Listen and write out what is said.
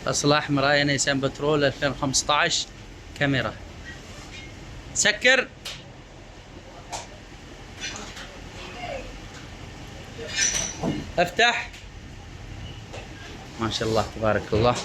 اصل احمر، هاي نيسان بترول 2015 كاميرا. سكر. افتح. ما شاء الله تبارك الله.